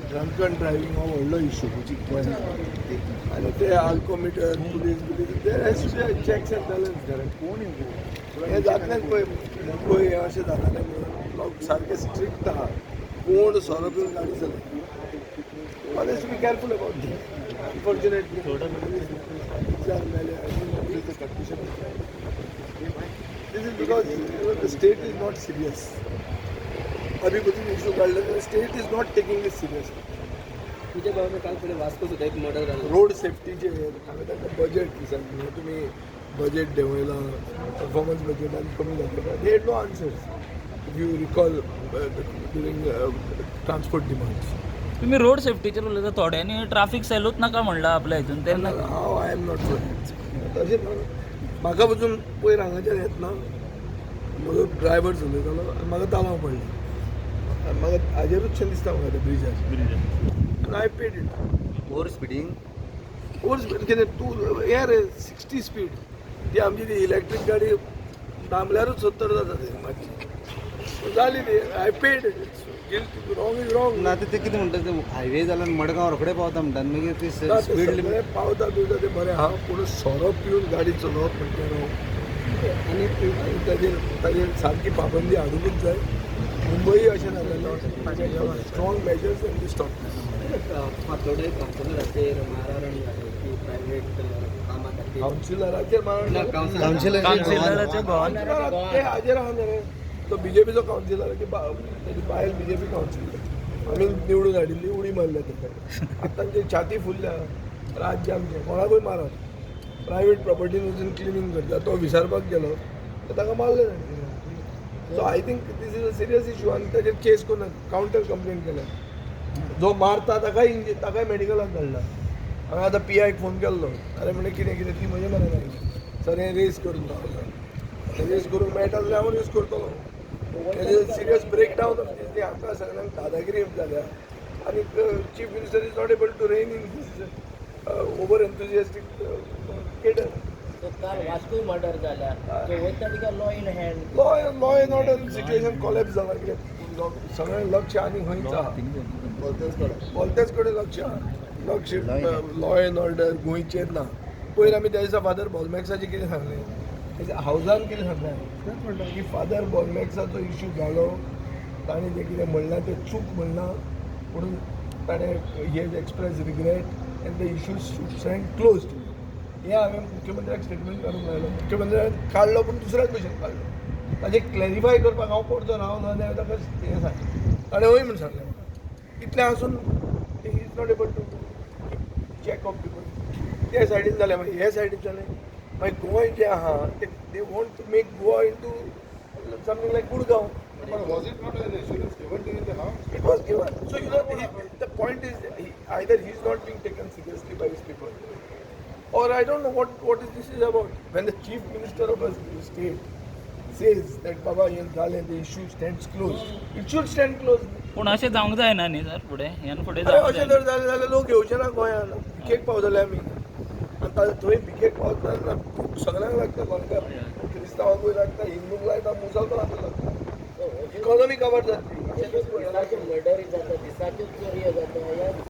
Drunken driving हो व्हडलो issue गोंयांत आनी ते alcometer police there has to be checks and balance घरान हें जातलेंच पळय पळय हें अशें जातालें म्हणून लोक सारके स्ट्रिक्ट आहा कोण सोरो पिवन गाडी चलयता one has to be careful about this unfortunately this is because the state is not serious अभी कुछ इशू काढलं तर state is not taking this serious तुझ्या भावानं काल पुढे वास्को सुद्धा एक मर्डर झाला रोड सेफ्टीचे हांवें तांकां बजेट विचारलें तुमी बजेट देंवयला परफॉर्मन्स बजेटान कमी जाता they had no answers if you recall during transport demands तुम्ही रोड सेफ्टीचेर उलयता थोड्यांनी ट्राफीक सेलूच नाका म्हणला आपल्या हितून तेन्ना हांव आय एम नॉट तशें म्हाका पसून पयर हांगाच्यान येतना म्हजो ड्रायव्हर चलयतालो आनी म्हाका तालांव पडलें आनी म्हाका हाजेरूच दिसता म्हाका त्या ब्रिजार आनी I paid it over speeding over speed कितें तूं हें रे 60 स्पीड ती आमची ती इलेक्ट्रीक गाडी दामल्यारूच 70 जाता ती मातशी जाली ती I paid wrong is wrong ना ते कितें म्हणटा ते हायवे जाल्यार मडगांव रोखडे पावता म्हणटा मागीर ते स्पीड लिमीट पावता बिवता ते बरें आहा पूण सोरो पिवन गाडी चलोवप म्हणजे न्हू आनी ताजेर सारकी पाबंदी हाडूंकूच जाय मुंबई अशें जालेलो strong measures and the stop फातोडे काउन्सिलराचेर मारहाण जाली की प्रायवेट कामां खातीर कावन्सिलराचेर कावन्सिलराचे भवन ते हाजेर आहा न्ही तो बीजेपीचो कावन्सिलर की तेजी बायल बीजेपी कावन्सिलर आमी निवडून हाडिल्ली उडी मारल्या ताका आतां तांची छाती फुल्ल्या राज्य आमचें कोणाकूय मारत प्रायवेट प्रॉपर्टीन वचून क्लिनींग करता तो विचारपाक गेलो तर ताका मारलें so I think this is a serious issue आनी ताजेर केस करून कावंटर कंप्लेन केल्या जो मारता ताकाय मेडिकलाक धाडला हांवें आतां PIक फोन केल्लो अरे म्हणजे कितें कितें ती म्हजे मनान आयली सर हें रेस करून रेस करूंक मेळटा जाल्यार हांव रेस करतलो serious breakdown of these आमकां सगळ्यांक दादागिरी जाल्या आनी chief minister is not able to rein in these over enthusiastic cadre काल वास्को मर्डर जाल्या वयता तिका law in hand law and order situation collapse जाला कित्याक सगळें लक्ष आनी खंयच आहा बोलतेच कडेन लक्ष लॉ एंड ऑर्डर गोंयचेर ना पयर आमी त्या दिसा फादर बॉलमॅक्साचें कितें सांगलें तेच्या हावजान कितें सांगलें की फादर बॉलमॅक्साचो इश्यू जालो ताणें जें कितें म्हणलां तें चूक म्हणना म्हणून ताणें हे express regret end the issue should stand close हें हांवें मुख्यमंत्र्याक स्टेटमेंट काडूंक लायलो मुख्यमंत्र्यान काडलो पूण दुसऱ्याच भशेन काडलो ताजें क्लॅरिफाय करपाक हांव कोणतो रावलो आनी हांवें ताका हें सांगलें ताणें हय म्हूण सांगलें इतलें आसून he is not able to check of people त्या सायडीन जालें मागीर हे सायडीन जालें मागीर गोंय जें आहा they want to make Goa into something like Gurgaon Was it not an assurance given to you in the house? It was given. So, the point is either he is not being taken seriously by his people, or I don't know what this is about. When the chief minister of a state says that Baba Yenzale, the issue stands closed, it should stand closed. पूण अशें जावंक जायना न्ही sir फुडें ह्यान फुडें अशें जावंक जर जायना जालें जाल्यार लोक येवचे ना गोंयांत भिकेक पावतले आमी आनी थंय भिकेक पावतना सगळ्यांक लागता गोंयकार क्रिस्तांवांकूय लागता हिंदूंक लागता मुसलमानांकूय लागता इकॉनॉमी कवर जातली मर्डर जाता दिसाच्यो चोरयो जाता